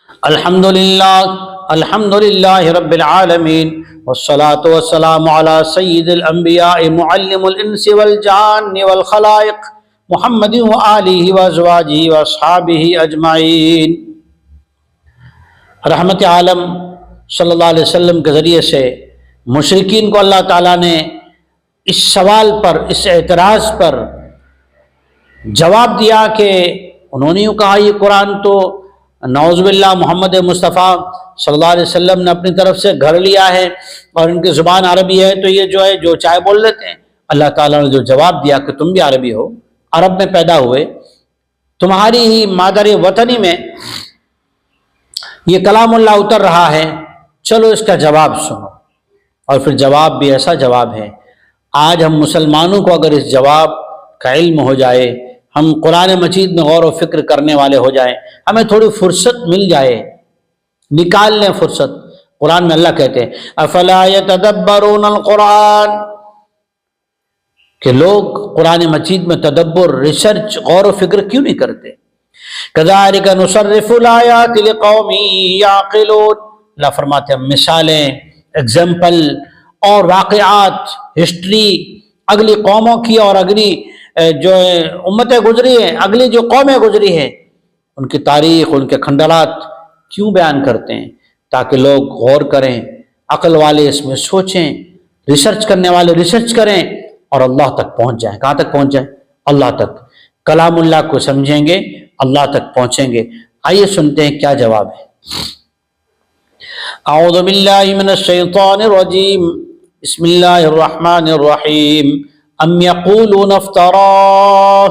الحمدللہ رب العالمین والصلاة والسلام علی سید الانبیاء معلم الانس والجان والخلائق محمد وآلہ وازواجہ واصحابہ اجمعین۔ رحمت عالم صلی اللہ علیہ وسلم کے ذریعے سے مشرکین کو اللہ تعالیٰ نے اس سوال پر، اس اعتراض پر جواب دیا کہ انہوں نے یوں کہا یہ قرآن تو نعوذ باللہ محمد مصطفیٰ صلی اللہ علیہ وسلم نے اپنی طرف سے گھڑ لیا ہے اور ان کی زبان عربی ہے تو یہ جو ہے جو چاہے بول لیتے ہیں۔ اللہ تعالیٰ نے جو جواب دیا کہ تم بھی عربی ہو، عرب میں پیدا ہوئے، تمہاری ہی مادر وطنی میں یہ کلام اللہ اتر رہا ہے، چلو اس کا جواب سنو۔ اور پھر جواب بھی ایسا جواب ہے، آج ہم مسلمانوں کو اگر اس جواب کا علم ہو جائے، ہم قرآن مجید میں غور و فکر کرنے والے ہو جائیں، ہمیں تھوڑی فرصت مل جائے، نکال لیں فرصت۔ قرآن میں اللہ کہتے ہیں افلا یتدبرون القرآن، کہ لوگ قرآن مجید میں تدبر، ریسرچ، غور و فکر کیوں نہیں کرتے؟ کذالک نصرف الآیات لقوم یعقلون، اللہ فرماتے ہیں مثالیں، ایگزامپل اور واقعات، ہسٹری اگلی قوموں کی اور اگلی جو امتیں گزری ہیں، اگلی جو قومیں گزری ہیں، ان کی تاریخ، ان کے کھنڈرات کیوں بیان کرتے ہیں؟ تاکہ لوگ غور کریں، عقل والے اس میں سوچیں، ریسرچ کرنے والے ریسرچ کریں اور اللہ تک پہنچ جائیں۔ کہاں تک پہنچ جائیں؟ اللہ تک، کلام اللہ کو سمجھیں گے، اللہ تک پہنچیں گے۔ آئیے سنتے ہیں کیا جواب ہے۔ اعوذ باللہ من الشیطان الرجیم، بسم اللہ الرحمن الرحیم۔ ام یقولون افتراہ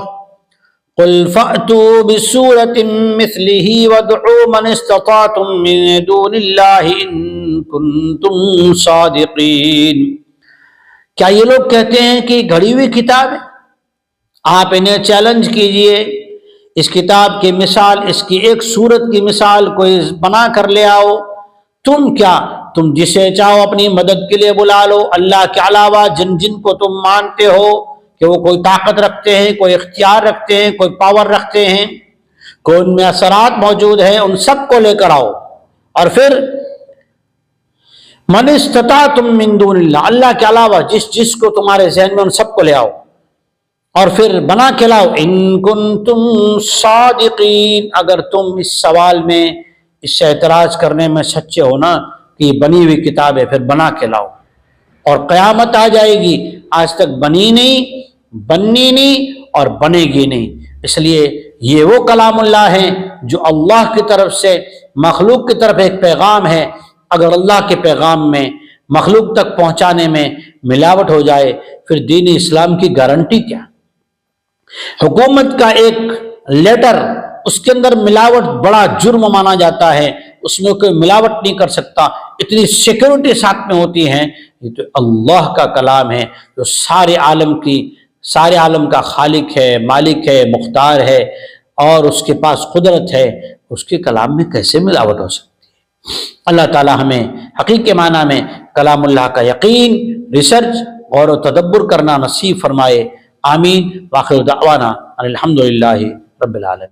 قل فأتوا بسورة مثله وادعوا من استطعتم من دون اللہ ان کنتم صادقین۔ کیا یہ لوگ کہتے ہیں کہ گھڑی ہوئی کتاب ہے؟ آپ انہیں چیلنج کیجئے، اس کتاب کی مثال، اس کی ایک سورت کی مثال کوئی بنا کر لے آؤ۔ تم کیا، تم جسے چاہو اپنی مدد کے لیے بلا لو، اللہ کے علاوہ جن جن کو تم مانتے ہو کہ وہ کوئی طاقت رکھتے ہیں، کوئی اختیار رکھتے ہیں، کوئی پاور رکھتے ہیں، کوئی ان میں اثرات موجود ہیں، ان سب کو لے کر آؤ۔ اور پھر من استطعتم من دون اللہ، اللہ کے علاوہ جس جس کو تمہارے ذہن میں ان سب کو لے آؤ اور پھر بنا کے لاؤ۔ ان کنتم صادقین، اگر تم اس سوال میں، اس سے اعتراض کرنے میں سچے ہو نا کہ یہ بنی ہوئی کتاب ہے، پھر بنا کے لاؤ۔ اور قیامت آ جائے گی، آج تک بنی نہیں، بننی نہیں اور بنے گی نہیں۔ اس لیے یہ وہ کلام اللہ ہیں جو اللہ کی طرف سے مخلوق کی طرف ایک پیغام ہے۔ اگر اللہ کے پیغام میں مخلوق تک پہنچانے میں ملاوٹ ہو جائے، پھر دین اسلام کی گارنٹی کیا؟ حکومت کا ایک لیٹر، اس کے اندر ملاوٹ بڑا جرم مانا جاتا ہے، اس میں کوئی ملاوٹ نہیں کر سکتا، اتنی سیکیورٹی ساتھ میں ہوتی ہے۔ یہ تو اللہ کا کلام ہے جو سارے عالم کا خالق ہے، مالک ہے، مختار ہے اور اس کے پاس قدرت ہے، اس کے کلام میں کیسے ملاوٹ ہو سکتی ہے؟ اللہ تعالی ہمیں حقیقی معنی میں کلام اللہ کا یقین، ریسرچ، غور و تدبر کرنا نصیب فرمائے۔ آمین۔ وآخر دعوانا الحمدللہ رب العالمین۔